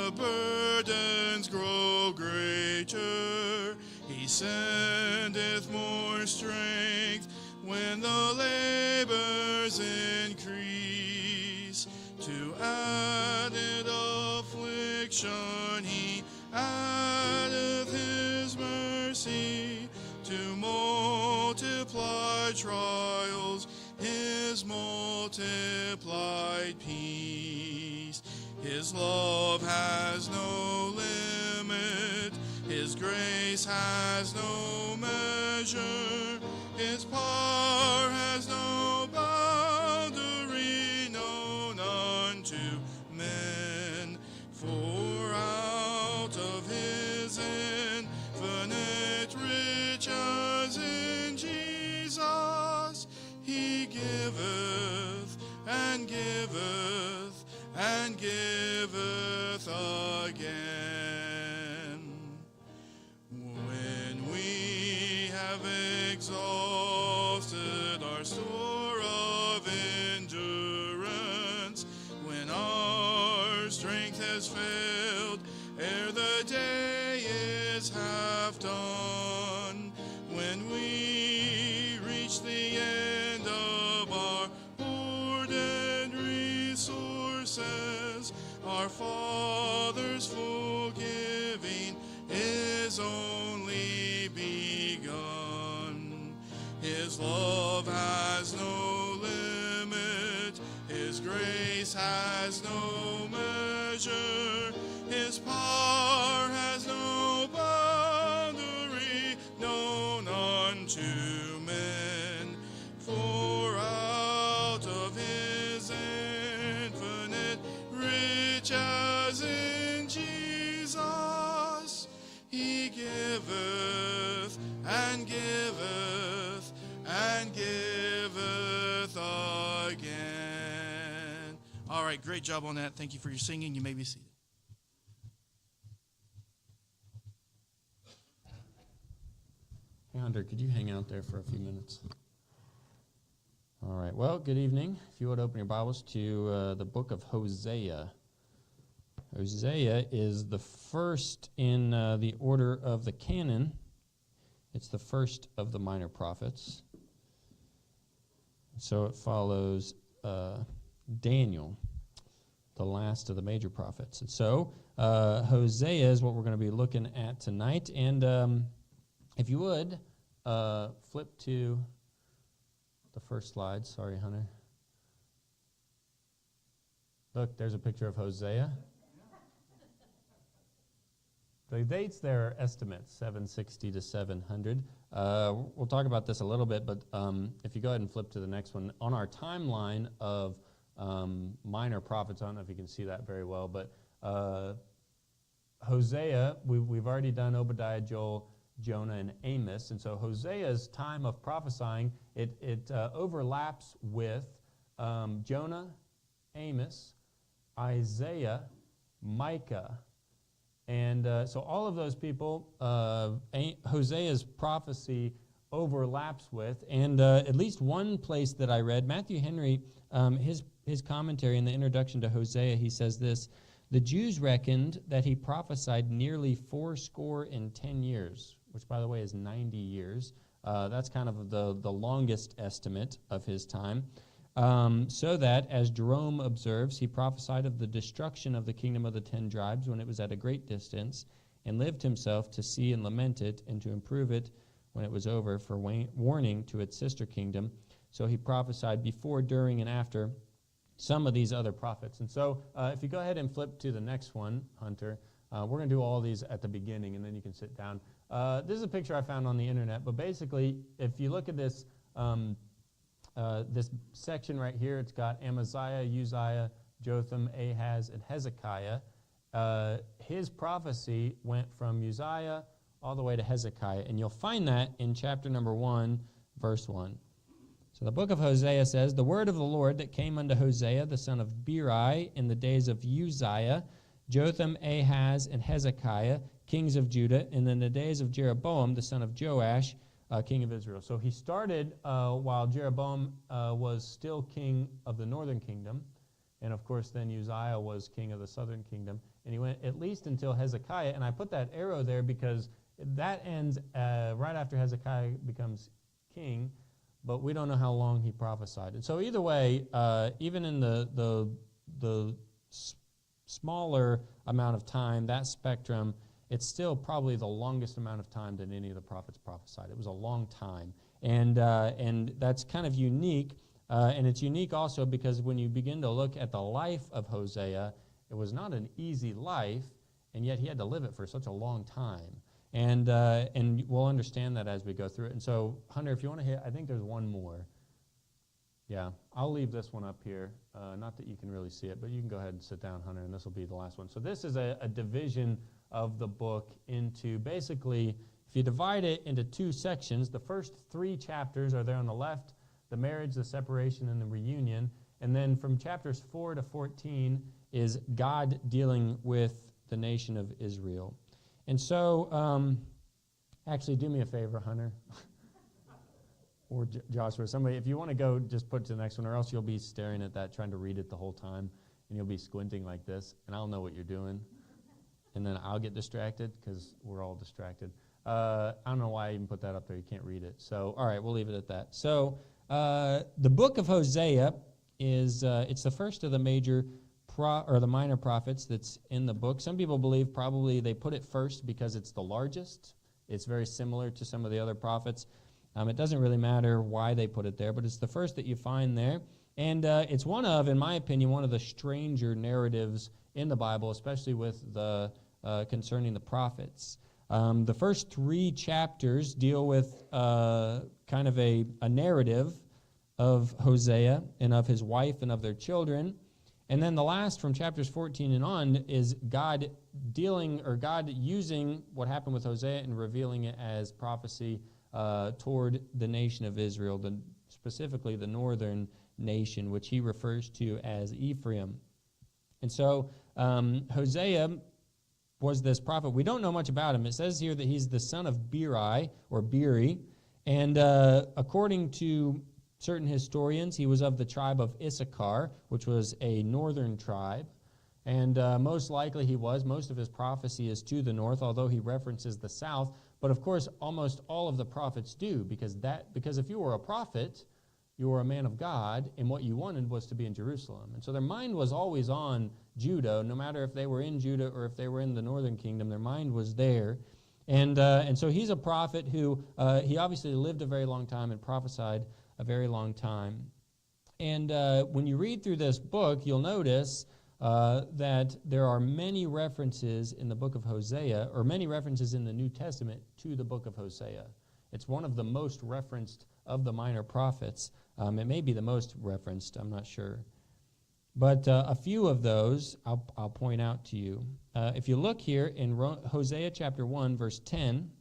the burdens grow greater. He sendeth more strength when the labors increase. To added affliction he addeth his mercy. To multiply trials his multiplied peace. His love has no limit, his grace has no measure, his power has no boundary known unto men. For out of his infinite riches in Jesus he giveth and giveth and giveth again. When we have exhausted our store of endurance, when our strength has failed ere the day is half done, when we reach the end of our hoarded resources, our Father's forgiving is only begun. His love has no limit, his grace has no measure, his power has no boundary known unto men. For out of his infinite riches in Jesus he giveth and giveth and giveth again. All right, great job on that. Thank you for your singing. You may be seated. Hey, Hunter, could you hang out there for a few minutes? All right. Well, good evening. If you would open your Bibles to the book of Hosea. Hosea is the first in the order of the canon. It's the first of the minor prophets. So it follows Daniel, the last of the major prophets. And so Hosea is what we're going to be looking at tonight. And if you would, flip to the first slide. Sorry, Hunter. Look, there's a picture of Hosea. The dates there are estimates, 760 to 700. We'll talk about this a little bit, but if you go ahead and flip to the next one. On our timeline of minor prophets, I don't know if you can see that very well, but Hosea, we've already done Obadiah, Joel, Jonah, and Amos. And so Hosea's time of prophesying, it overlaps with Jonah, Amos, Isaiah, Micah. And so all of those people, Hosea's prophecy overlaps with. And at least one place that I read, Matthew Henry, his commentary in the introduction to Hosea, he says this: the Jews reckoned that he prophesied nearly 80 years, which, by the way, is 90 years. That's kind of the longest estimate of his time. So that, as Jerome observes, he prophesied of the destruction of the kingdom of the 10 tribes when it was at a great distance, and lived himself to see and lament it, and to improve it when it was over, for warning to its sister kingdom. So he prophesied before, during, and after some of these other prophets. And so if you go ahead and flip to the next one, Hunter, we're going to do all these at the beginning, and then you can sit down. This is a picture I found on the internet, but basically, if you look at this this section right here, it's got Amaziah, Uzziah, Jotham, Ahaz, and Hezekiah. His prophecy went from Uzziah all the way to Hezekiah, and you'll find that in chapter number 1, verse 1. So the book of Hosea says, the word of the Lord that came unto Hosea, the son of Beeri, in the days of Uzziah, Jotham, Ahaz, and Hezekiah, kings of Judah, and in the days of Jeroboam, the son of Joash, king of Israel. So he started while Jeroboam was still king of the northern kingdom, And of course, then Uzziah was king of the southern kingdom. And he went at least until Hezekiah. And I put that arrow there because that ends right after Hezekiah becomes king. But we don't know how long he prophesied. And so either way, even in the smaller amount of time, that spectrum, it's still probably the longest amount of time that any of the prophets prophesied. It was a long time. And that's kind of unique. And it's unique also because when you begin to look at the life of Hosea, it was not an easy life, and yet he had to live it for such a long time. And we'll understand that as we go through it. And so, Hunter, if you want to hit, I think there's one more. Yeah, I'll leave this one up here. Not that you can really see it, but you can go ahead and sit down, Hunter, and this will be the last one. So this is a division of the book into basically, if you divide it into two sections, the first 3 chapters are there on the left, the marriage, the separation, and the reunion. And then from chapters 4 to 14 is God dealing with the nation of Israel. And so, actually, do me a favor, Hunter, or Joshua, somebody, if you want to go, just put it to the next one, or else you'll be staring at that, trying to read it the whole time, and you'll be squinting like this, and I'll know what you're doing. And then I'll get distracted, because we're all distracted. I don't know why I even put that up there. You can't read it. So, all right, we'll leave it at that. So, the book of Hosea is, it's the first of the major or the minor prophets that's in the book. Some people believe probably they put it first because it's the largest. It's very similar to some of the other prophets. It doesn't really matter why they put it there, but it's the first that you find there. And it's one of, in my opinion, one of the stranger narratives in the Bible, especially with the concerning the prophets. The first 3 chapters deal with kind of a narrative of Hosea and of his wife and of their children. And then the last, from chapters 14 and on, is God dealing, or God using what happened with Hosea and revealing it as prophecy toward the nation of Israel, specifically the northern nation, which he refers to as Ephraim. And so Hosea was this prophet. We don't know much about him. It says here that he's the son of Beri, or Beri, and according to certain historians, he was of the tribe of Issachar, which was a northern tribe. And most likely he was. Most of his prophecy is to the north, although he references the south. But of course, almost all of the prophets do, because if you were a prophet, you were a man of God, and what you wanted was to be in Jerusalem. And so their mind was always on Judah, no matter if they were in Judah or if they were in the northern kingdom, their mind was there. And so he's a prophet who, he obviously lived a very long time and prophesied a very long time. And when you read through this book, you'll notice that there are many references in the book of Hosea, or many references in the New Testament to the book of Hosea. It's one of the most referenced of the minor prophets. It may be the most referenced, I'm not sure. But a few of those I'll point out to you. If you look here in Hosea chapter 1, verse 10,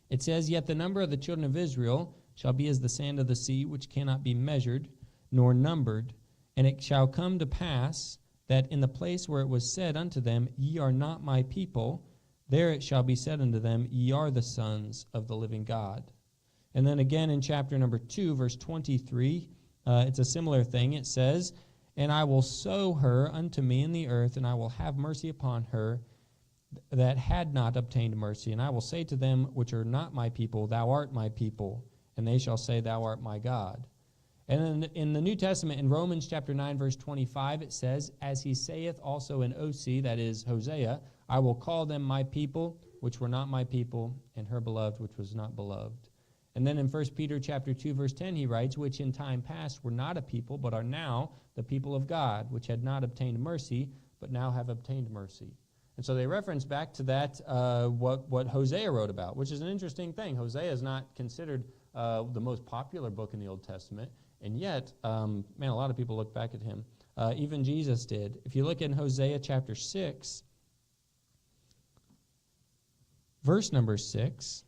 it says, "Yet the number of the children of Israel shall be as the sand of the sea, which cannot be measured nor numbered. And it shall come to pass that in the place where it was said unto them, Ye are not my people, there it shall be said unto them, Ye are the sons of the living God." And then again in chapter number 2, verse 23, it's a similar thing. It says, "And I will sow her unto me in the earth, and I will have mercy upon her that had not obtained mercy. And I will say to them which are not my people, Thou art my people. And they shall say, Thou art my God." And then in the New Testament, in Romans chapter 9, verse 25, it says, "As he saith also in Hosea," that is Hosea, "I will call them my people, which were not my people, and her beloved, which was not beloved." And then in 1 Peter chapter 2, verse 10, he writes, "Which in time past were not a people, but are now the people of God, which had not obtained mercy, but now have obtained mercy." And so they reference back to that, what Hosea wrote about, which is an interesting thing. Hosea is not considered the most popular book in the Old Testament, and yet, man, a lot of people look back at him. Even Jesus did. If you look in Hosea chapter 6, verse number 6,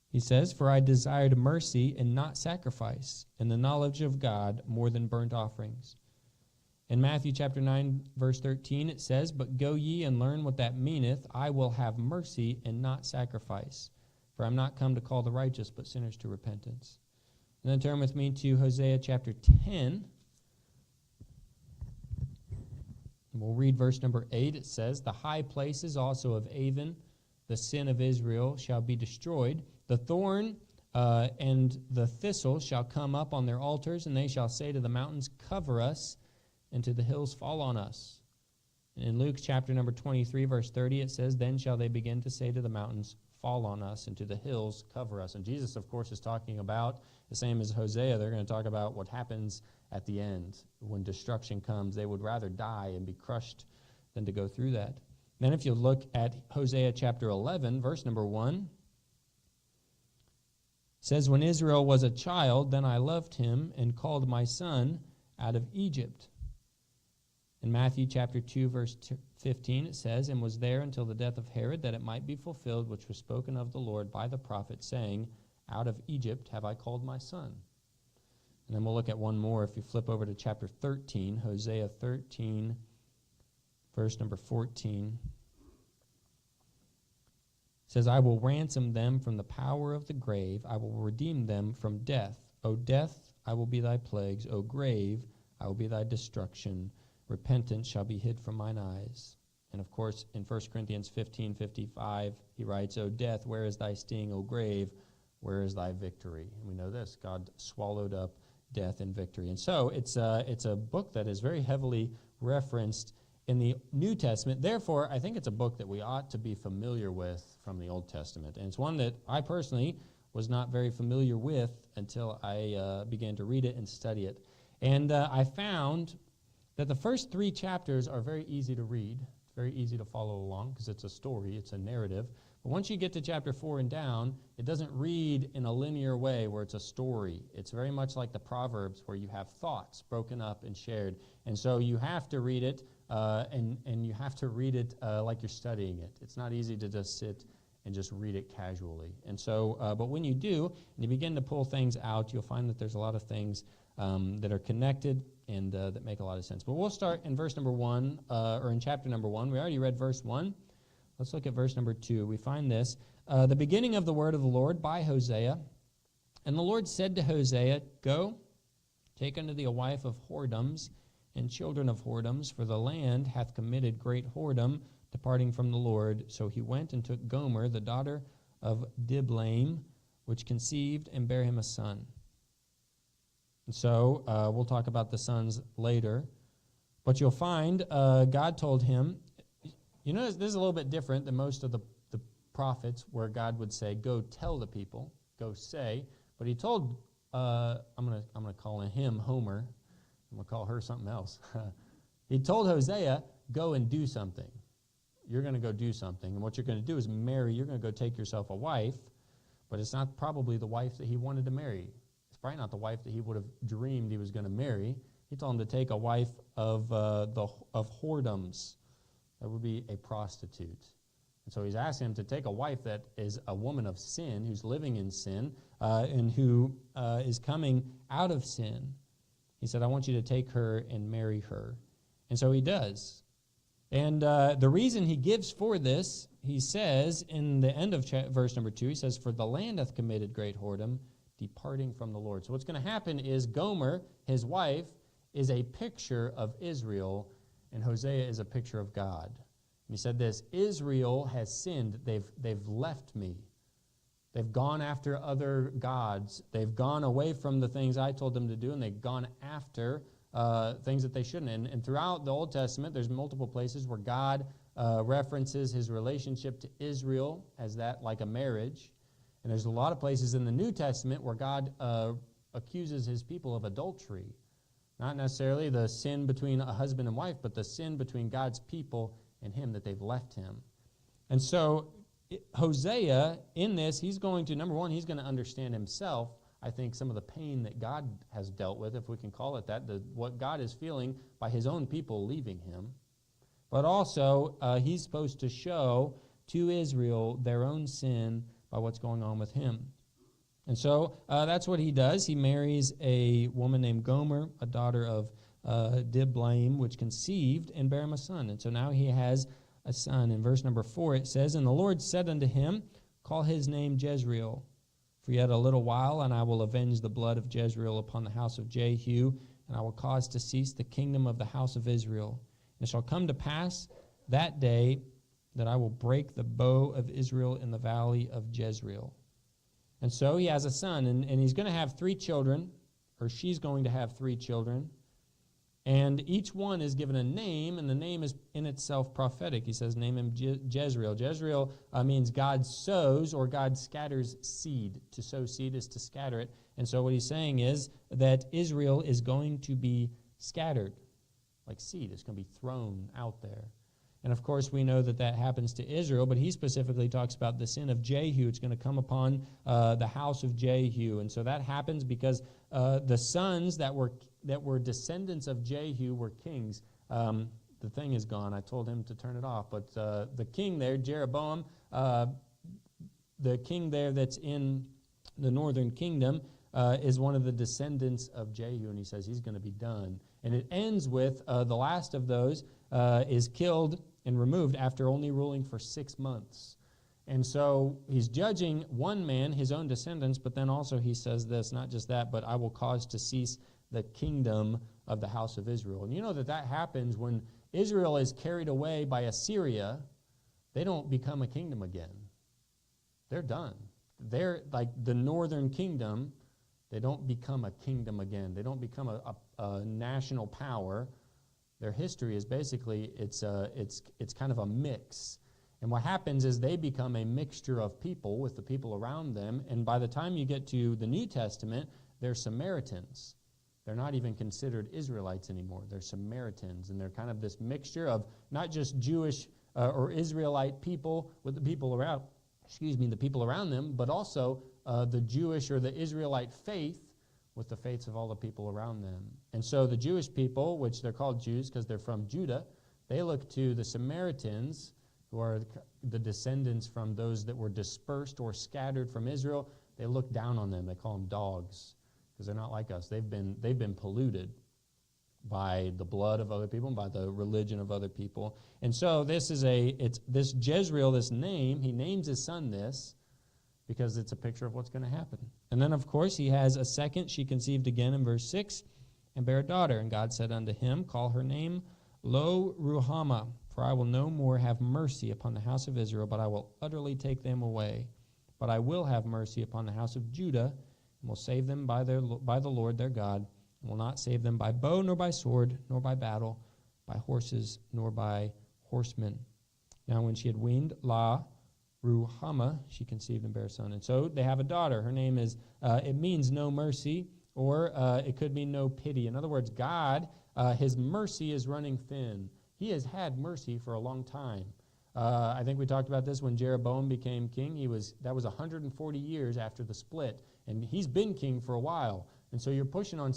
he says, "For I desired mercy and not sacrifice, and the knowledge of God more than burnt offerings." In Matthew chapter 9, verse 13, it says, "But go ye and learn what that meaneth, I will have mercy and not sacrifice. For I am not come to call the righteous, but sinners to repentance." And then turn with me to Hosea chapter 10. We'll read verse number 8. It says, "The high places also of Avon, the sin of Israel, shall be destroyed. The thorn and the thistle shall come up on their altars, and they shall say to the mountains, Cover us, and to the hills, Fall on us." And in Luke chapter number 23, verse 30, it says, "Then shall they begin to say to the mountains, Fall on us, and to the hills, cover us." And Jesus, of course, is talking about, the same as Hosea, they're going to talk about what happens at the end. When destruction comes, they would rather die and be crushed than to go through that. Then if you look at Hosea chapter 11, verse number 1, it says, "When Israel was a child, then I loved him and called my son out of Egypt." In Matthew chapter 2, verse 15, it says, "And was there until the death of Herod, that it might be fulfilled, which was spoken of the Lord by the prophet, saying, Out of Egypt have I called my son." And then we'll look at one more. If you flip over to chapter 13, Hosea 13, verse number 14. It says, "I will ransom them from the power of the grave. I will redeem them from death. O death, I will be thy plagues. O grave, I will be thy destruction. Repentance shall be hid from mine eyes." And of course, in 1 Corinthians 15:55, he writes, "O death, where is thy sting? O grave, where is thy victory?" And we know this, God swallowed up death and victory. And so it's a book that is very heavily referenced in the New Testament. Therefore, I think it's a book that we ought to be familiar with from the Old Testament. And it's one that I personally was not very familiar with until I began to read it and study it. And I found that the first 3 chapters are very easy to read. It's very easy to follow along because it's a story, it's a narrative. But once you get to chapter 4 and down, it doesn't read in a linear way where it's a story. It's very much like the Proverbs where you have thoughts broken up and shared. And so you have to read it, and you have to read it like you're studying it. It's not easy to just sit and just read it casually. And so, but when you do, and you begin to pull things out, you'll find that there's a lot of things that are connected and that make a lot of sense. But we'll start in verse number 1, or in chapter number 1. We already read verse 1. Let's look at verse number 2. We find this, "The beginning of the word of the Lord by Hosea. And the Lord said to Hosea, Go, take unto thee a wife of whoredoms and children of whoredoms, for the land hath committed great whoredom, departing from the Lord. So he went and took Gomer, the daughter of Diblaim, which conceived and bare him a son." And so we'll talk about the sons later. But you'll find God told him, you know, this is a little bit different than most of the prophets where God would say, "Go tell the people, go say." But he told, I'm gonna call him Homer. I'm going to call her something else. He told Hosea, "Go and do something. You're going to go do something. And what you're going to do is marry. You're going to go take yourself a wife." But it's not probably the wife that he wanted to marry. It's probably not the wife that he would have dreamed he was going to marry. He told him to take a wife of whoredoms. That would be a prostitute. And so he's asking him to take a wife that is a woman of sin, who's living in sin, and who is coming out of sin. He said, "I want you to take her and marry her." And so he does. And the reason he gives for this, he says in the end of verse number 2, he says, "For the land hath committed great whoredom, departing from the Lord." So what's going to happen is Gomer, his wife, is a picture of Israel, and Hosea is a picture of God. And he said this, "Israel has sinned. They've left me. They've gone after other gods. They've gone away from the things I told them to do, and they've gone after things that they shouldn't." And throughout the Old Testament, there's multiple places where God references his relationship to Israel as that, like a marriage. And there's a lot of places in the New Testament where God accuses his people of adultery. Not necessarily the sin between a husband and wife, but the sin between God's people and him, that they've left him. And so Hosea, in this, he's going to, number one, he's going to understand himself, I think, some of the pain that God has dealt with, if we can call it that, what God is feeling by his own people leaving him. But also, he's supposed to show to Israel their own sin by what's going on with him. And so that's what he does. He marries a woman named Gomer, a daughter of Diblaim, which conceived and bare him a son. And so now he has a son. In verse number 4, it says, "And the Lord said unto him, Call his name Jezreel, For yet a little while, and I will avenge the blood of Jezreel upon the house of Jehu, and I will cause to cease the kingdom of the house of Israel. And it shall come to pass that day that I will break the bow of Israel in the valley of Jezreel. And so he has a son, and he's going to have 3 children, or she's going to have 3 children. And each one is given a name, and the name is in itself prophetic. He says, name him Jezreel. Jezreel means God sows or God scatters seed. To sow seed is to scatter it. And so what he's saying is that Israel is going to be scattered like seed. It's going to be thrown out there. And of course, we know that that happens to Israel, but he specifically talks about the sin of Jehu. It's going to come upon the house of Jehu. And so that happens because the sons that were descendants of Jehu were kings. The thing is gone. I told him to turn it off. But the king there, Jeroboam, the king there that's in the northern kingdom, is one of the descendants of Jehu. And he says he's going to be done. And it ends with the last of those is killed and removed after only ruling for 6 months. And so he's judging one man, his own descendants, but then also he says this, not just that, but I will cause to cease the kingdom of the house of Israel. And you know that happens when Israel is carried away by Assyria. They don't become a kingdom again. They're done. They're like the northern kingdom. They don't become a kingdom again. They don't become a national power. Their history is basically, it's kind of a mix. And what happens is they become a mixture of people with the people around them. And by the time you get to the New Testament, they're Samaritans. They're not even considered Israelites anymore. They're Samaritans. And they're kind of this mixture of not just Jewish or Israelite people with the people around, the people around them, but also the Jewish or the Israelite faith with the faiths of all the people around them. And so the Jewish people, which they're called Jews because they're from Judah, they look to the Samaritans, who are the descendants from those that were dispersed or scattered from Israel. They look down on them. They call them dogs because they're not like us. They've been polluted by the blood of other people and by the religion of other people. And so this Jezreel, this name, he names his son this, because it's a picture of what's going to happen. And then, of course, he has a second. She conceived again in verse 6 and bare a daughter. And God said unto him, call her name Lo-Ruhamah, for I will no more have mercy upon the house of Israel, but I will utterly take them away. But I will have mercy upon the house of Judah, and will save them by the Lord their God, and will not save them by bow, nor by sword, nor by battle, by horses, nor by horsemen. Now when she had weaned Ruhamah, she conceived and bare a son. And so they have a daughter. Her name is, it means no mercy, or it could mean no pity. In other words, God, his mercy is running thin. He has had mercy for a long time. I think we talked about this when Jeroboam became king. That was 140 years after the split, and he's been king for a while. And so you're pushing on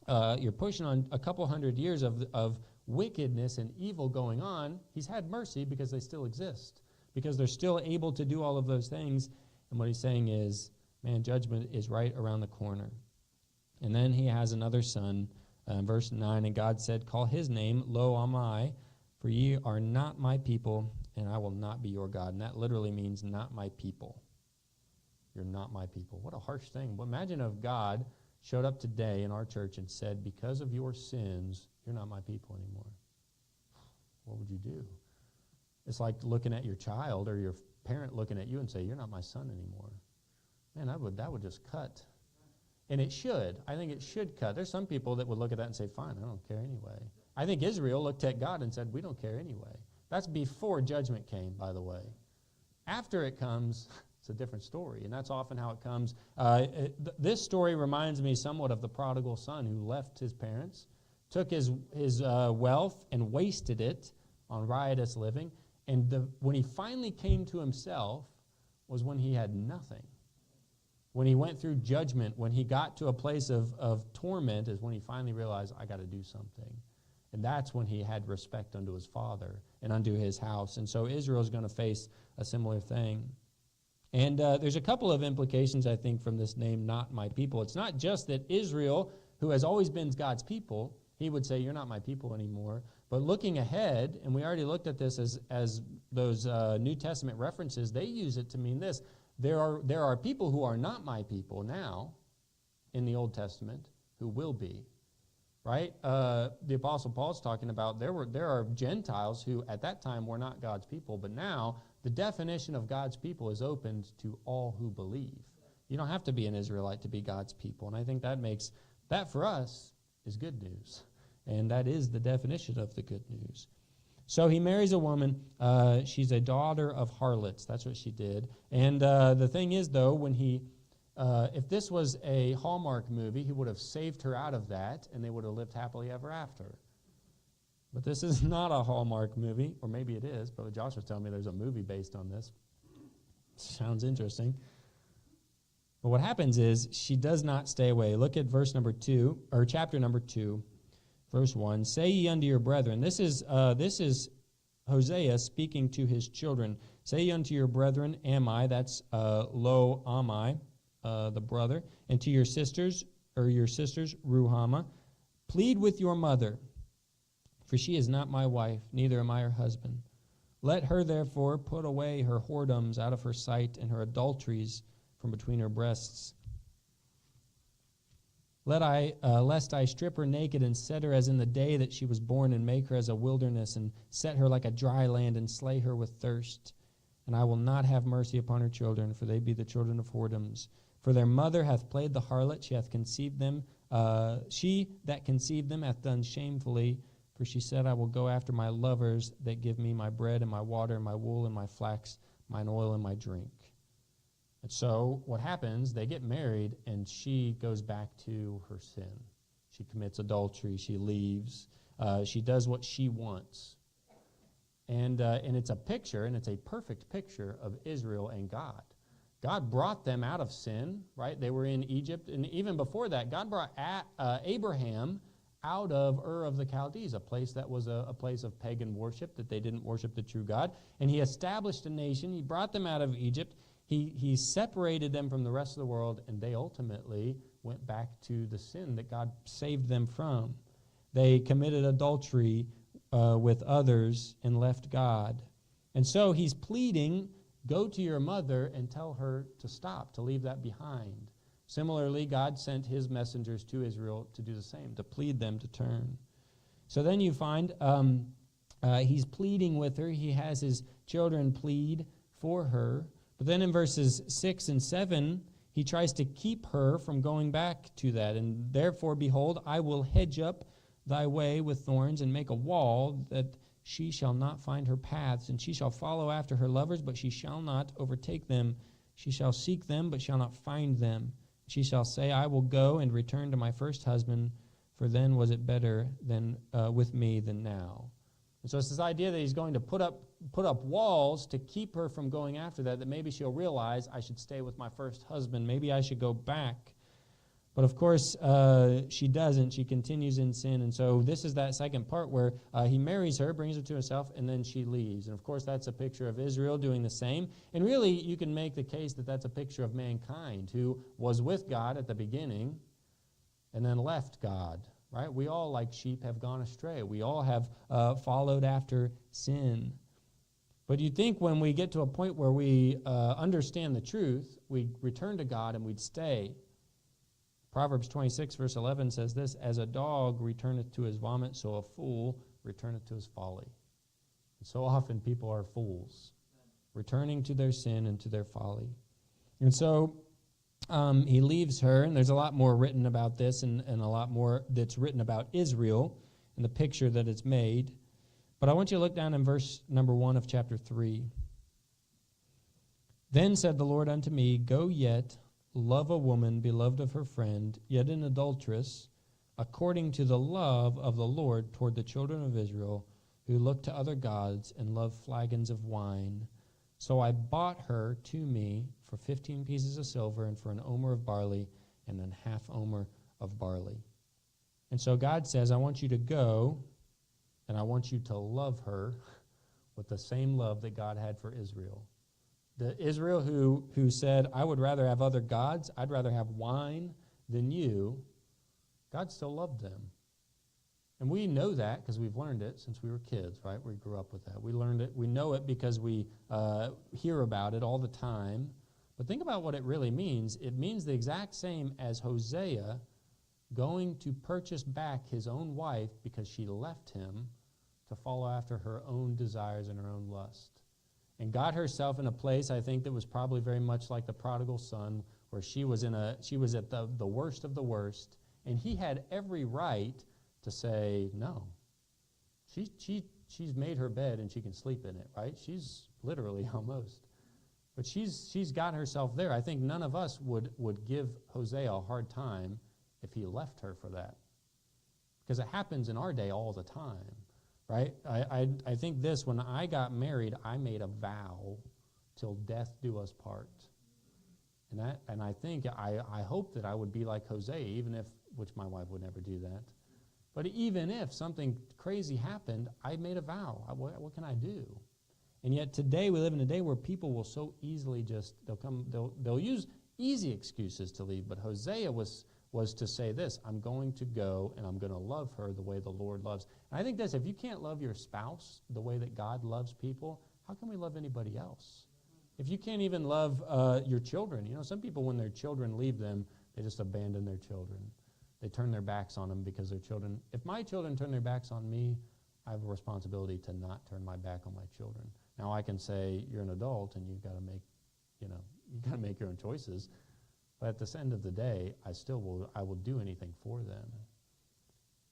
a couple hundred years of wickedness and evil going on. He's had mercy because they still exist, because they're still able to do all of those things. And what he's saying is, man, judgment is right around the corner. And then he has another son, verse 9, and God said, call his name Lo-Ammi, for ye are not my people, and I will not be your God. And that literally means not my people. You're not my people. What a harsh thing. Well, imagine if God showed up today in our church and said, because of your sins, you're not my people anymore. What would you do? It's like looking at your child or your parent looking at you and say, you're not my son anymore. Man, that would just cut. And it should. I think it should cut. There's some people that would look at that and say, fine, I don't care anyway. I think Israel looked at God and said, we don't care anyway. That's before judgment came, by the way. After it comes, it's a different story, and that's often how it comes. This story reminds me somewhat of the prodigal son who left his parents, took his wealth and wasted it on riotous living, and when he finally came to himself was when he had nothing. When he went through judgment, when he got to a place of torment, is when he finally realized, I got to do something. And that's when he had respect unto his father and unto his house. And so Israel is going to face a similar thing. And there's a couple of implications, I think, from this name, not my people. It's not just that Israel, who has always been God's people, he would say, you're not my people anymore. But looking ahead, and we already looked at this as those New Testament references, they use it to mean this. there are people who are not my people now in the Old Testament who will be. Right? The Apostle Paul's talking about there are Gentiles who at that time were not God's people, but now the definition of God's people is opened to all who believe. You don't have to be an Israelite to be God's people, and I think that for us is good news, and that is the definition of the good news. So he marries a woman. She's a daughter of harlots. That's what she did. And the thing is, though, when if this was a Hallmark movie, he would have saved her out of that, and they would have lived happily ever after. But this is not a Hallmark movie, or maybe it is, but Josh was telling me there's a movie based on this. Sounds interesting. But what happens is she does not stay away. Look at verse number 2, or chapter number 2, verse 1. Say ye unto your brethren. This is Hosea speaking to his children. Say ye unto your brethren, Ami, that's Lo Ami, the brother, and to your sisters, Ruhamah, plead with your mother, for she is not my wife, neither am I her husband. Let her therefore put away her whoredoms out of her sight, and her adulteries from between her breasts. Lest I strip her naked and set her as in the day that she was born, and make her as a wilderness, and set her like a dry land, and slay her with thirst. And I will not have mercy upon her children, for they be the children of whoredoms. For their mother hath played the harlot, she hath conceived them. She that conceived them hath done shamefully, for she said, I will go after my lovers that give me my bread and my water and my wool and my flax, mine oil and my drink. And so what happens, they get married, and she goes back to her sin. She commits adultery, she leaves, she does what she wants. And it's a picture, and it's a perfect picture of Israel and God. God brought them out of sin, right? They were in Egypt. And even before that, God brought Abraham out of Ur of the Chaldees, a place that was a place of pagan worship, that they didn't worship the true God. And he established a nation. He brought them out of Egypt. He separated them from the rest of the world, and they ultimately went back to the sin that God saved them from. They committed adultery with others and left God. And so he's pleading, go to your mother and tell her to stop, to leave that behind. Similarly, God sent his messengers to Israel to do the same, to plead them to turn. So then you find he's pleading with her. He has his children plead for her. But then in verses 6 and 7, he tries to keep her from going back to that. And therefore, behold, I will hedge up thy way with thorns, and make a wall, that she shall not find her paths. And she shall follow after her lovers, but she shall not overtake them. She shall seek them, but shall not find them. She shall say, I will go and return to my first husband, for then was it better than with me than now. And so it's this idea that he's going to put up walls to keep her from going after that maybe she'll realize, I should stay with my first husband. Maybe I should go back. But of course, she doesn't. She continues in sin. And so this is that second part where he marries her, brings her to himself, and then she leaves. And of course, that's a picture of Israel doing the same. And really, you can make the case that that's a picture of mankind who was with God at the beginning and then left God. Right? We all, like sheep, have gone astray. We all have followed after sin. But you'd think when we get to a point where we understand the truth, we'd return to God and we'd stay. Proverbs 26, verse 11 says this, as a dog returneth to his vomit, so a fool returneth to his folly. And so often people are fools, returning to their sin and to their folly. And so he leaves her, and there's a lot more written about this and a lot more that's written about Israel and the picture that it's made. But I want you to look down in verse number 1 of chapter 3. Then said the Lord unto me, go yet, love a woman beloved of her friend, yet an adulteress, according to the love of the Lord toward the children of Israel, who look to other gods and love flagons of wine. So I bought her to me for 15 pieces of silver, and for an omer of barley, and an half omer of barley. And so God says, I want you to go, and I want you to love her with the same love that God had for Israel. The Israel who said, I would rather have other gods, I'd rather have wine than you, God still loved them. And we know that because we've learned it since we were kids, right? We grew up with that. We learned it. We know it because we hear about it all the time. But think about what it really means. It means the exact same as Hosea going to purchase back his own wife because she left him to follow after her own desires and her own lust. And got herself in a place, I think, that was probably very much like the prodigal son, where she was at the worst of the worst, and he had every right to say, no. She's made her bed and she can sleep in it, right? She's literally almost. But she's got herself there. I think none of us would give Hosea a hard time if he left her for that. Because it happens in our day all the time, right? I think this, when I got married, I made a vow till death do us part. And I think, I hope that I would be like Hosea, even if, which my wife would never do that. But even if something crazy happened, I made a vow. What can I do? And yet today, we live in a day where people will so easily they'll use easy excuses to leave. But Hosea was to say this: I'm going to go and I'm going to love her the way the Lord loves. And I think this, if you can't love your spouse the way that God loves people, how can we love anybody else? If you can't even love your children, some people, when their children leave them, they just abandon their children. They turn their backs on them because their children. If my children turn their backs on me, I have a responsibility to not turn my back on my children. Now I can say, you're an adult and you've got to make, you got to make your own choices. But at the end of the day, I will do anything for them.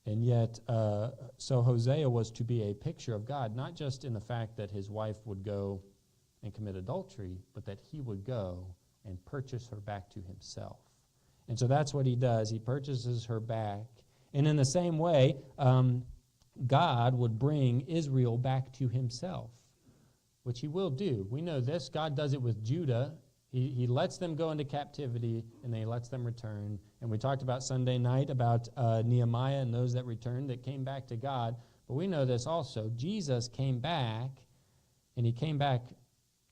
And yet, so Hosea was to be a picture of God, not just in the fact that his wife would go and commit adultery, but that he would go and purchase her back to himself. And so that's what he does. He purchases her back. And in the same way, God would bring Israel back to himself, which he will do. We know this. God does it with Judah. He lets them go into captivity, and then he lets them return. And we talked about Sunday night about Nehemiah and those that returned that came back to God. But we know this also. Jesus came back, and he came back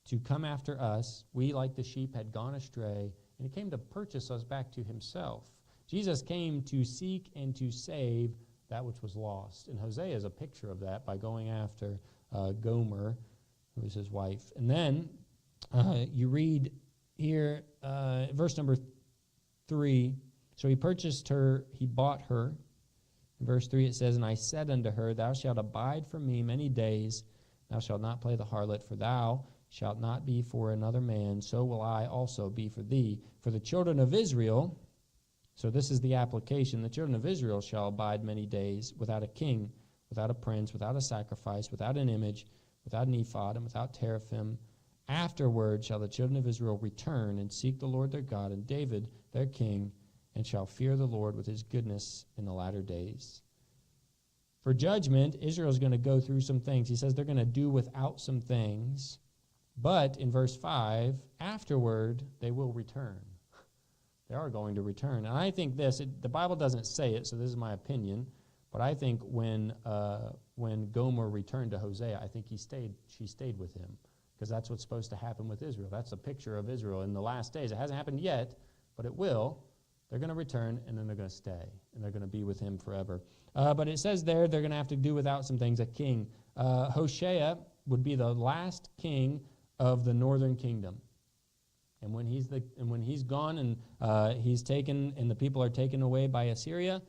to come after us. We, like the sheep, had gone astray, and he came to purchase us back to himself. Jesus came to seek and to save that which was lost. And Hosea is a picture of that by going after Gomer, who was his wife. And then you read here, verse number 3, so he purchased her, he bought her. In verse 3 it says, and I said unto her, thou shalt abide for me many days, thou shalt not play the harlot, for thou shalt not be for another man, so will I also be for thee. For the children of Israel, so this is the application, the children of Israel shall abide many days without a king, without a prince, without a sacrifice, without an image, without an ephod, and without teraphim. Afterward shall the children of Israel return and seek the Lord their God and David their king, and shall fear the Lord with his goodness in the latter days. For judgment, Israel is going to go through some things. He says they're going to do without some things. But in verse 5, afterward, they will return. They are going to return. And I think the Bible doesn't say it, so this is my opinion, but I think when Gomer returned to Hosea, I think she stayed with him, because that's what's supposed to happen with Israel. That's a picture of Israel in the last days. It hasn't happened yet, but it will. They're going to return, and then they're going to stay, and they're going to be with him forever. But it says there they're going to have to do without some things, a king. Hosea would be the last king of the northern kingdom. And when he's gone and he's taken and the people are taken away by Assyria,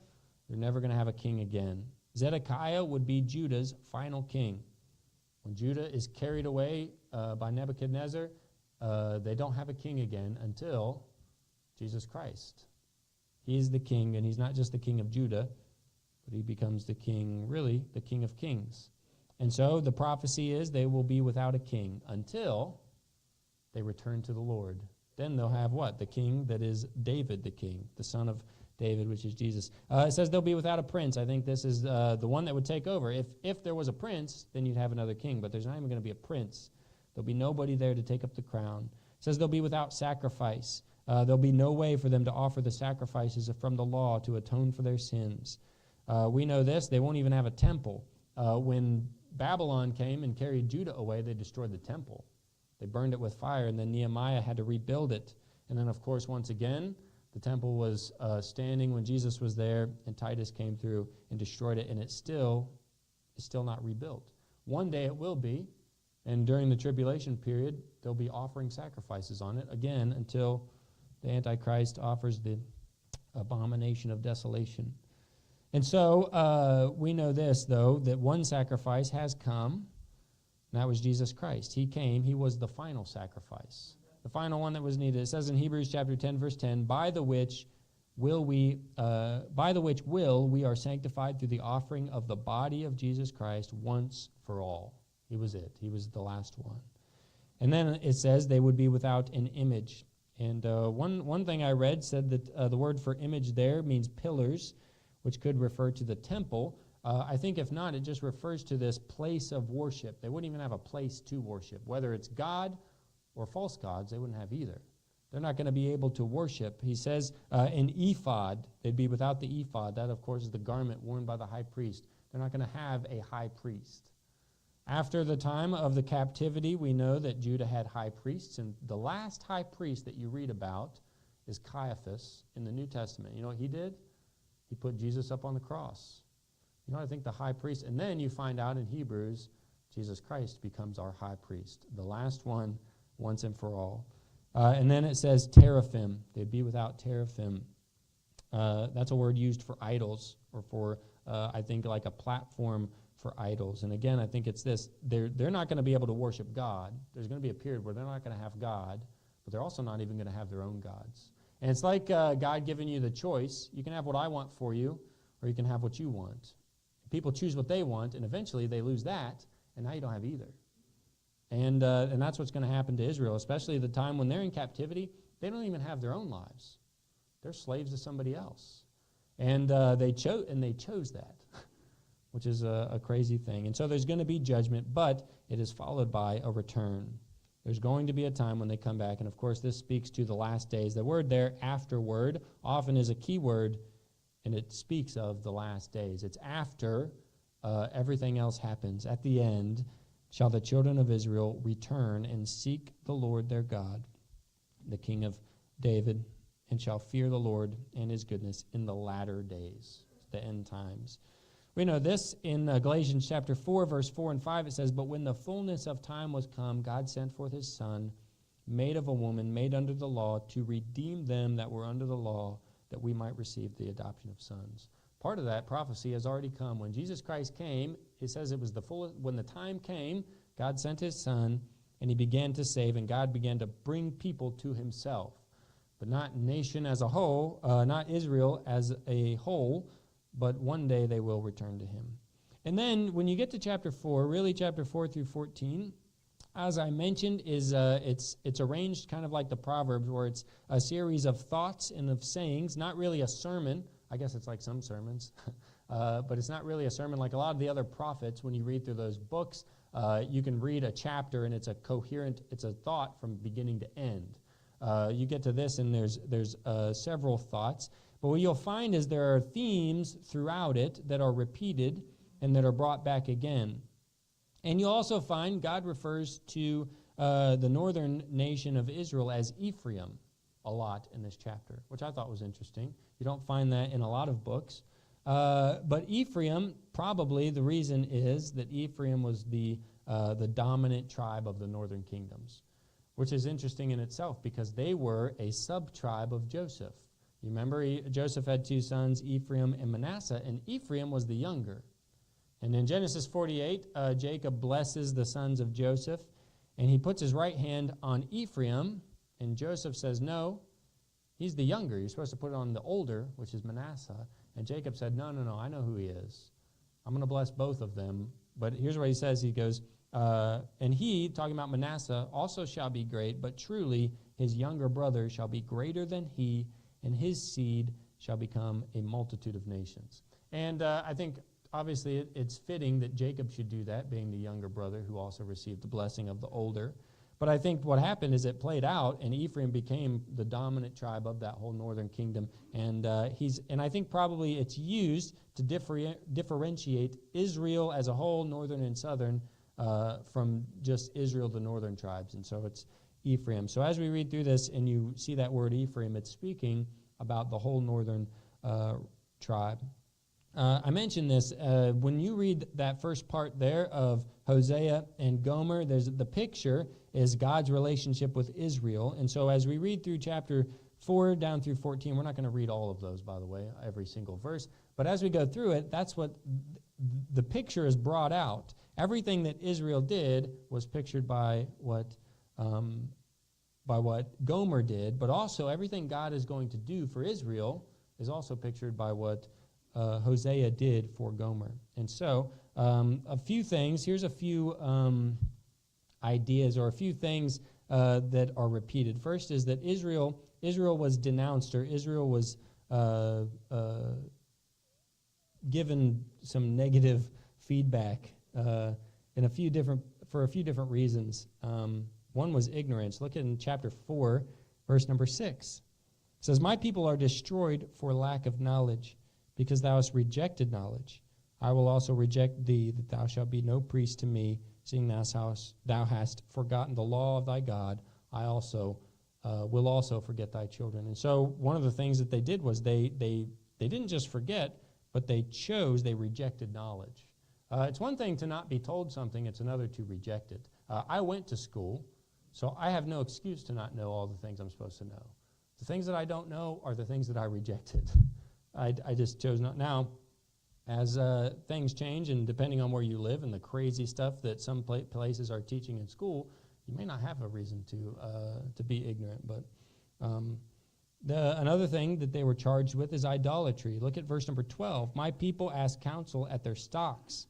they're never going to have a king again. Zedekiah would be Judah's final king. When Judah is carried away by Nebuchadnezzar, they don't have a king again until Jesus Christ. He's the king, and he's not just the king of Judah, but he becomes the king, really, the king of kings. And so the prophecy is they will be without a king until they return to the Lord. Then they'll have what? The king that is David the king, the son of David, which is Jesus. It says they'll be without a prince. I think this is the one that would take over. If there was a prince, then you'd have another king, but there's not even going to be a prince. There'll be nobody there to take up the crown. It says they'll be without sacrifice. There'll be no way for them to offer the sacrifices from the law to atone for their sins. We know this. They won't even have a temple. When Babylon came and carried Judah away, they destroyed the temple. They burned it with fire, and then Nehemiah had to rebuild it. And then, of course, once again, the temple was standing when Jesus was there, and Titus came through and destroyed it, and it's still not rebuilt. One day it will be, And during the tribulation period, they'll be offering sacrifices on it, again, until the Antichrist offers the abomination of desolation. And so we know this, though, that one sacrifice has come, and that was Jesus Christ. He came. He was the final sacrifice, the final one that was needed. It says in Hebrews chapter 10, verse 10, by the which will we are sanctified through the offering of the body of Jesus Christ once for all. He was it. He was the last one. And then it says they would be without an image. And one thing I read said that the word for image there means pillars, which could refer to the temple. I think if not, it just refers to this place of worship. They wouldn't even have a place to worship. Whether it's God or false gods, they wouldn't have either. They're not going to be able to worship. He says an ephod, they'd be without the ephod. That, of course, is the garment worn by the high priest. They're not going to have a high priest. After the time of the captivity, we know that Judah had high priests, and the last high priest that you read about is Caiaphas in the New Testament. You know what he did? He put Jesus up on the cross. You know, I think the high priest, and then you find out in Hebrews, Jesus Christ becomes our high priest, the last one, once and for all. And then it says teraphim. They'd be without teraphim. That's a word used for idols, or for, I think, like a platform for idols. And again, I think it's this. They're not going to be able to worship God. There's going to be a period where they're not going to have God, but they're also not even going to have their own gods. And it's like God giving you the choice. You can have what I want for you, or you can have what you want. People choose what they want, and eventually they lose that, and now you don't have either. And that's what's going to happen to Israel, especially the time when they're in captivity. They don't even have their own lives. They're slaves to somebody else. And they chose that, which is a crazy thing. And so there's going to be judgment, but it is followed by a return. There's going to be a time when they come back, and of course this speaks to the last days. The word there, afterward, often is a key word, and it speaks of the last days. It's after everything else happens. At the end, shall the children of Israel return and seek the Lord their God, the King of David, and shall fear the Lord and his goodness in the latter days, the end times. We know this in Galatians chapter 4, verse 4 and 5. It says, but when the fullness of time was come, God sent forth his Son, made of a woman, made under the law, to redeem them that were under the law, that we might receive the adoption of sons. Part of that prophecy has already come. When Jesus Christ came, it says it was the full. When the time came, God sent his Son, and he began to save, and God began to bring people to himself. But not nation as a whole, not Israel as a whole, but one day they will return to him. And then when you get to chapter 4, really chapter 4 through 14, as I mentioned, is it's arranged kind of like the Proverbs, where it's a series of thoughts and of sayings, not really a sermon. I guess it's like some sermons, but it's not really a sermon like a lot of the other prophets. When you read through those books, you can read a chapter and it's a coherent, it's a thought from beginning to end. You get to this and there's several thoughts. But what you'll find is there are themes throughout it that are repeated and that are brought back again. And you'll also find God refers to the northern nation of Israel as Ephraim a lot in this chapter, which I thought was interesting. You don't find that in a lot of books. But Ephraim, probably the reason is that Ephraim was the dominant tribe of the northern kingdoms, which is interesting in itself because they were a sub-tribe of Joseph. You remember Joseph had two sons, Ephraim and Manasseh, and Ephraim was the younger. And in Genesis 48, Jacob blesses the sons of Joseph, and he puts his right hand on Ephraim, and Joseph says, no, he's the younger. You're supposed to put it on the older, which is Manasseh. And Jacob said, no, I know who he is. I'm going to bless both of them. But here's what he says. He goes, and he, talking about Manasseh, also shall be great, but truly his younger brother shall be greater than he, and his seed shall become a multitude of nations. And I think, obviously, it's fitting that Jacob should do that, being the younger brother who also received the blessing of the older. But I think what happened is it played out, and Ephraim became the dominant tribe of that whole northern kingdom. And I think probably it's used to differentiate Israel as a whole, northern and southern, from just Israel, the northern tribes. And so it's Ephraim. So as we read through this and you see that word Ephraim, it's speaking about the whole northern tribe. I mentioned this. When you read that first part there of Hosea and Gomer, there's the picture is God's relationship with Israel. And so as we read through chapter 4 down through 14, we're not going to read all of those, by the way, every single verse. But as we go through it, that's what the picture is brought out. Everything that Israel did was pictured by what Gomer did, but also everything God is going to do for Israel is also pictured by what Hosea did for Gomer. And so a few things, here's a few ideas or a few things that are repeated. First is that Israel was denounced, or Israel was given some negative feedback for a few different reasons. One was ignorance. Look in chapter 4, verse number 6. It says, "My people are destroyed for lack of knowledge, because thou hast rejected knowledge. I will also reject thee, that thou shalt be no priest to me, seeing thou hast forgotten the law of thy God. I also will also forget thy children." And so one of the things that they did was they didn't just forget, but they rejected knowledge. It's one thing to not be told something, it's another to reject it. I went to school, so I have no excuse to not know all the things I'm supposed to know. The things that I don't know are the things that I rejected. I just chose not. Now, as things change, and depending on where you live and the crazy stuff that some places are teaching in school, you may not have a reason to be ignorant. But another thing that they were charged with is idolatry. Look at verse number 12. "My people ask counsel at their stocks,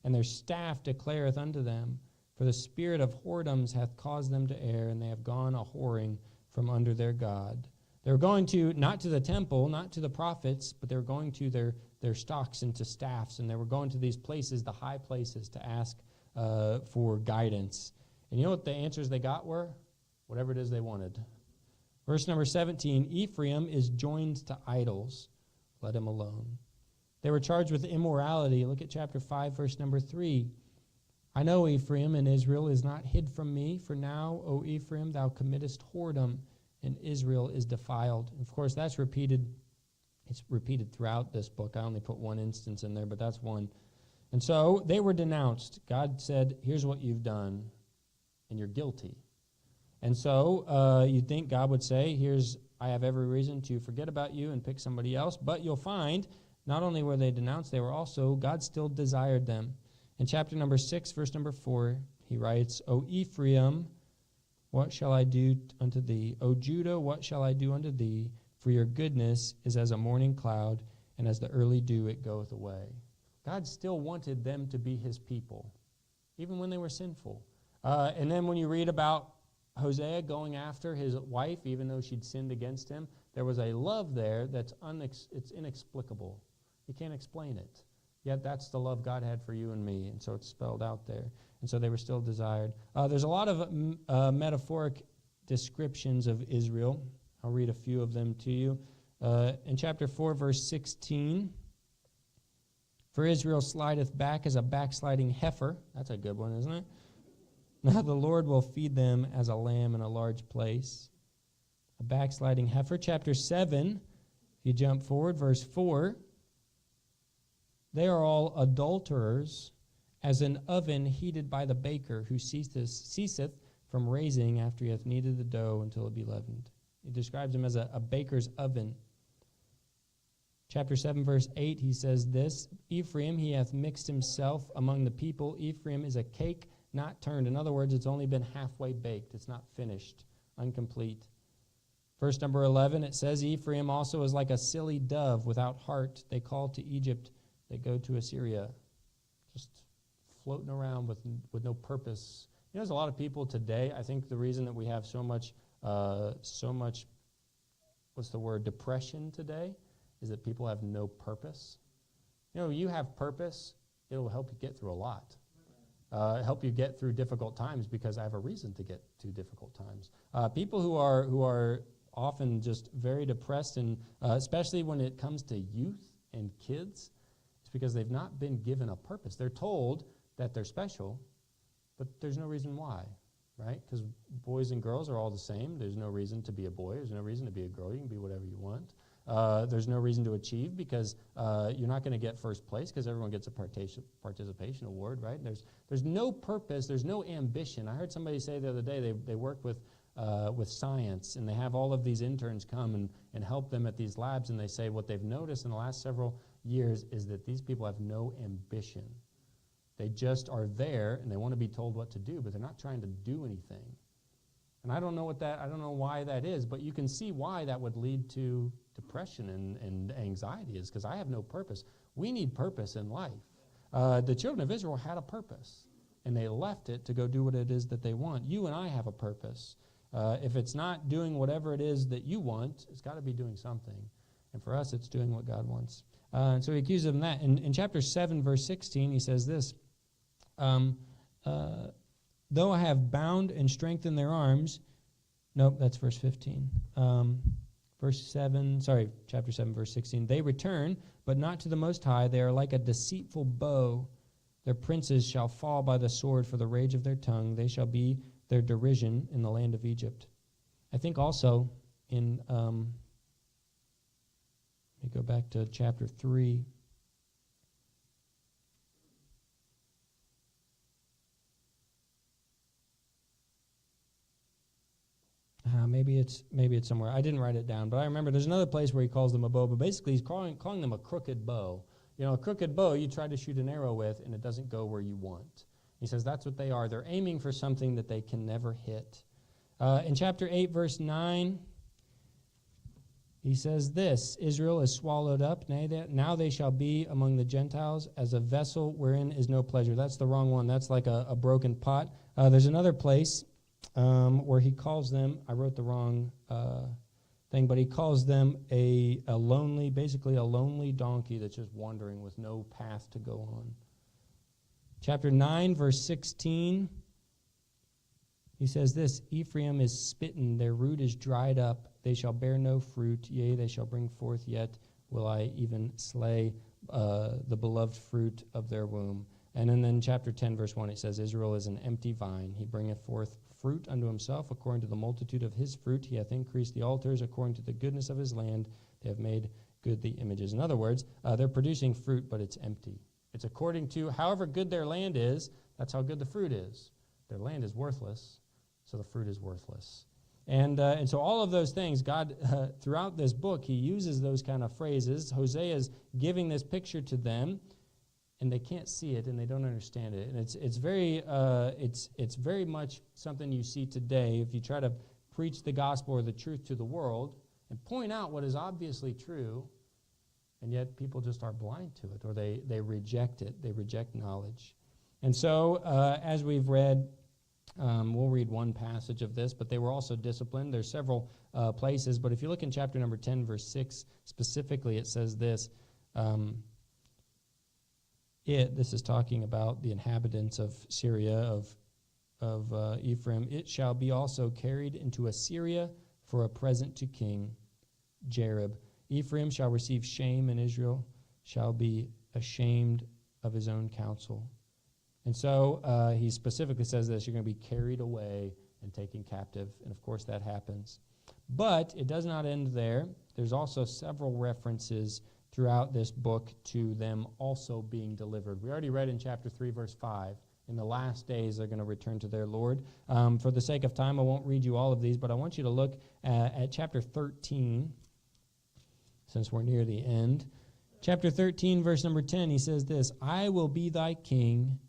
and their staff declareth unto them. For the spirit of whoredoms hath caused them to err, and they have gone a whoring from under their God." They were going to, not to the temple, not to the prophets, but they were going to their stocks and to staffs, and they were going to these places, the high places, to ask for guidance. And you know what the answers they got were? Whatever it is they wanted. Verse number 17, "Ephraim is joined to idols. Let him alone." They were charged with immorality. Look at chapter 5, verse number 3. "I know Ephraim, and Israel is not hid from me. For now, O Ephraim, thou committest whoredom, and Israel is defiled." Of course, that's repeated. It's repeated throughout this book. I only put one instance in there, but that's one. And so they were denounced. God said, here's what you've done, and you're guilty. And so you'd think God would say, I have every reason to forget about you and pick somebody else. But you'll find, not only were they denounced, they were also, God still desired them. In chapter number 6, verse number 4, he writes, "O Ephraim, what shall I do unto thee? O Judah, what shall I do unto thee? For your goodness is as a morning cloud, and as the early dew it goeth away." God still wanted them to be his people, even when they were sinful. And then when you read about Hosea going after his wife, even though she'd sinned against him, there was a love there that's it's inexplicable. You can't explain it. Yet that's the love God had for you and me, and so it's spelled out there. And so they were still desired. There's a lot of metaphoric descriptions of Israel. I'll read a few of them to you. In chapter 4, verse 16, "For Israel slideth back as a backsliding heifer." That's a good one, isn't it? "Now the Lord will feed them as a lamb in a large place." A backsliding heifer. Chapter 7, if you jump forward, verse 4, "They are all adulterers, as an oven heated by the baker, who ceaseth from raising after he hath kneaded the dough until it be leavened." He describes them as a baker's oven. Chapter 7, verse 8, he says this, "Ephraim, he hath mixed himself among the people. Ephraim is a cake not turned." In other words, it's only been halfway baked. It's not finished, incomplete. Verse number 11, it says, "Ephraim also is like a silly dove without heart. They call to Egypt, they go to Assyria." Just floating around with no purpose. You know, there's a lot of people today, I think the reason that we have so much, depression today, is that people have no purpose. You know, you have purpose, it'll help you get through a lot. Help you get through difficult times, because I have a reason to get through difficult times. People who are often just very depressed, and especially when it comes to youth and kids, it's because they've not been given a purpose. They're told that they're special, but there's no reason why, right? Because boys and girls are all the same. There's no reason to be a boy. There's no reason to be a girl. You can be whatever you want. there's no reason to achieve because you're not going to get first place because everyone gets a participation award, right? There's no purpose, there's no ambition. I heard somebody say the other day they work with science, and they have all of these interns come and help them at these labs, and they say what they've noticed in the last several years is that these people have no ambition. They just are there, and they want to be told what to do, but they're not trying to do anything. And I don't know why that is, but you can see why that would lead to depression and anxiety, is because I have no purpose. We need purpose in life. The children of Israel had a purpose, and they left it to go do what it is that they want. You and I have a purpose. If it's not doing whatever it is that you want, it's got to be doing something. And for us, it's doing what God wants. And so he accuses them of that. In chapter 7, verse 16, he says this, though I have bound and strengthened their arms, nope, that's verse 15. Chapter 7, verse 16. They return, but not to the Most High. They are like a deceitful bow. Their princes shall fall by the sword for the rage of their tongue. They shall be their derision in the land of Egypt. I think also in, let me go back to chapter 3. Maybe it's somewhere. I didn't write it down, but I remember there's another place where he calls them a bow, but basically he's calling them a crooked bow. You know, a crooked bow you try to shoot an arrow with, and it doesn't go where you want. He says that's what they are. They're aiming for something that they can never hit. In chapter 8, verse 9, he says this, Israel is swallowed up. Now they shall be among the Gentiles as a vessel wherein is no pleasure. That's the wrong one. That's like a broken pot. There's another place where he calls them, I wrote the wrong thing, but he calls them a lonely donkey that's just wandering with no path to go on. Chapter 9, verse 16, he says this, Ephraim is smitten, their root is dried up, they shall bear no fruit, yea, they shall bring forth, yet will I even slay the beloved fruit of their womb. And then chapter 10, verse 1, it says, Israel is an empty vine, he bringeth forth fruit unto himself, according to the multitude of his fruit, he hath increased the altars, according to the goodness of his land, they have made good the images. In other words, they're producing fruit, but it's empty. It's according to however good their land is, that's how good the fruit is. Their land is worthless, so the fruit is worthless. And so all of those things, God, throughout this book, he uses those kind of phrases. Hosea is giving this picture to them, and they can't see it, and they don't understand it. And it's very much something you see today if you try to preach the gospel or the truth to the world and point out what is obviously true, and yet people just are blind to it, or they reject it. They reject knowledge. And so as we've read, we'll read one passage of this, but they were also disciplined. There's several places, but if you look in chapter number 10, verse 6, specifically it says this, this is talking about the inhabitants of Syria, of Ephraim. It shall be also carried into Assyria for a present to King Jareb. Ephraim shall receive shame, and Israel shall be ashamed of his own counsel. And so he specifically says this, you're going to be carried away and taken captive. And of course that happens. But it does not end there. There's also several references throughout this book to them also being delivered. We already read in chapter 3, verse 5, in the last days they're going to return to their Lord. For the sake of time, I won't read you all of these, but I want you to look at chapter 13, since we're near the end. Chapter 13, verse number 10, he says this, I will be thy king.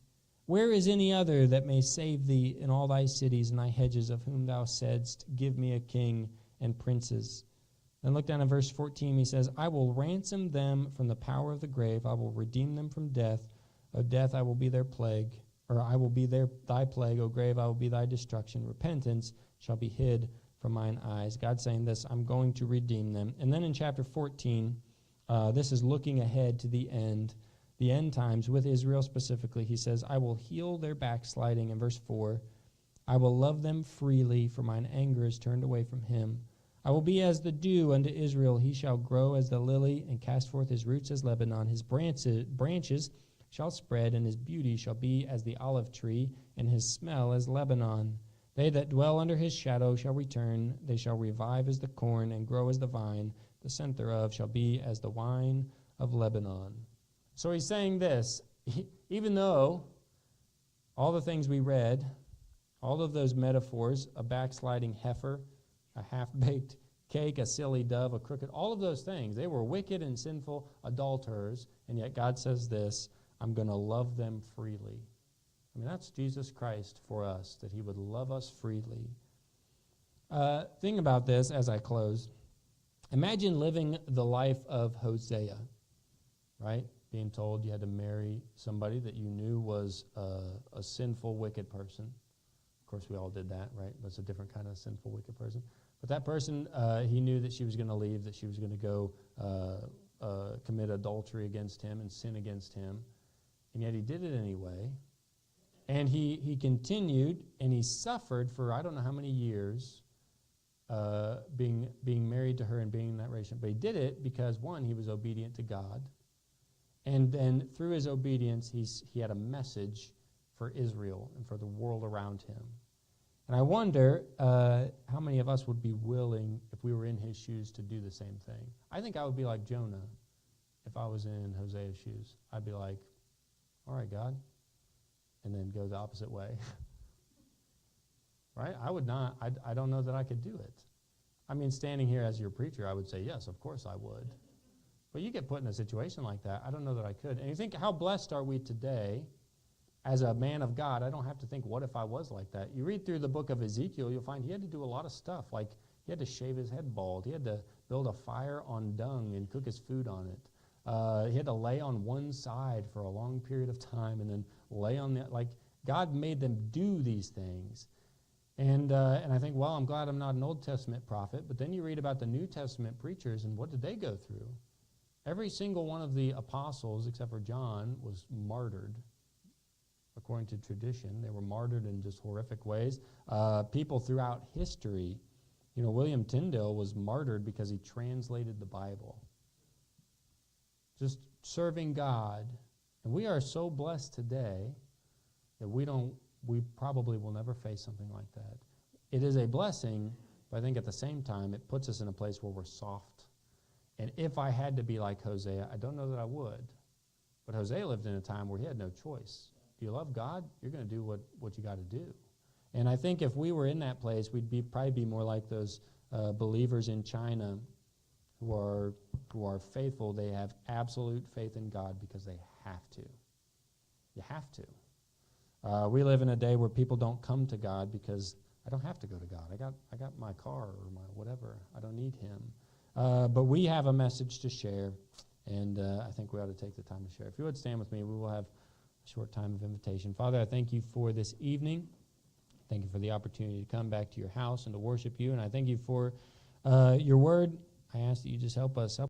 Where is any other that may save thee in all thy cities and thy hedges, of whom thou saidst, give me a king and princes? Then look down at verse 14. He says, I will ransom them from the power of the grave. I will redeem them from death. O death, I will be their plague, or I will be thy plague. O grave, I will be thy destruction. Repentance shall be hid from mine eyes. God's saying this, I'm going to redeem them. And then in chapter 14, this is looking ahead to the end times with Israel specifically. He says, I will heal their backsliding. In verse 4, I will love them freely, for mine anger is turned away from him. I will be as the dew unto Israel. He shall grow as the lily and cast forth his roots as Lebanon. His branches shall spread, and his beauty shall be as the olive tree, and his smell as Lebanon. They that dwell under his shadow shall return. They shall revive as the corn and grow as the vine. The scent thereof shall be as the wine of Lebanon. So he's saying this, even though all the things we read, all of those metaphors, a backsliding heifer, a half-baked cake, a silly dove, a crooked, all of those things, they were wicked and sinful adulterers, and yet God says this, I'm going to love them freely. I mean, that's Jesus Christ for us, that he would love us freely. Think about this as I close. Imagine living the life of Hosea, right? Being told you had to marry somebody that you knew was a sinful, wicked person. Of course, we all did that, right? But it's a different kind of sinful, wicked person. But that person, he knew that she was going to leave, that she was going to go commit adultery against him and sin against him. And yet he did it anyway. And he continued, and he suffered for I don't know how many years being married to her and being in that relationship. But he did it because, one, he was obedient to God. And then through his obedience, he had a message for Israel and for the world around him. And I wonder how many of us would be willing, if we were in his shoes, to do the same thing. I think I would be like Jonah if I was in Hosea's shoes. I'd be like, all right, God, and then go the opposite way. Right? I would not. I don't know that I could do it. I mean, standing here as your preacher, I would say, yes, of course I would. But you get put in a situation like that, I don't know that I could. And you think, how blessed are we today as a man of God? I don't have to think, what if I was like that? You read through the book of Ezekiel, you'll find he had to do a lot of stuff. Like, he had to shave his head bald. He had to build a fire on dung and cook his food on it. He had to lay on one side for a long period of time and then lay on the, like, God made them do these things. And I think, well, I'm glad I'm not an Old Testament prophet, but then you read about the New Testament preachers, and what did they go through? Every single one of the apostles, except for John, was martyred. According to tradition, they were martyred in just horrific ways. People throughout history, you know, William Tyndale was martyred because he translated the Bible. Just serving God. And we are so blessed today that we probably will never face something like that. It is a blessing, but I think at the same time, it puts us in a place where we're soft. And if I had to be like Hosea, I don't know that I would. But Hosea lived in a time where he had no choice. If you love God, you're going to do what you got to do. And I think if we were in that place, we'd probably be more like those believers in China who are faithful. They have absolute faith in God because they have to. You have to. We live in a day where people don't come to God because I don't have to go to God. I got my car or my whatever. I don't need him. But we have a message to share, and I think we ought to take the time to share. If you would stand with me, we will have a short time of invitation. Father, I thank you for this evening. Thank you for the opportunity to come back to your house and to worship you, and I thank you for your word. I ask that you just help us.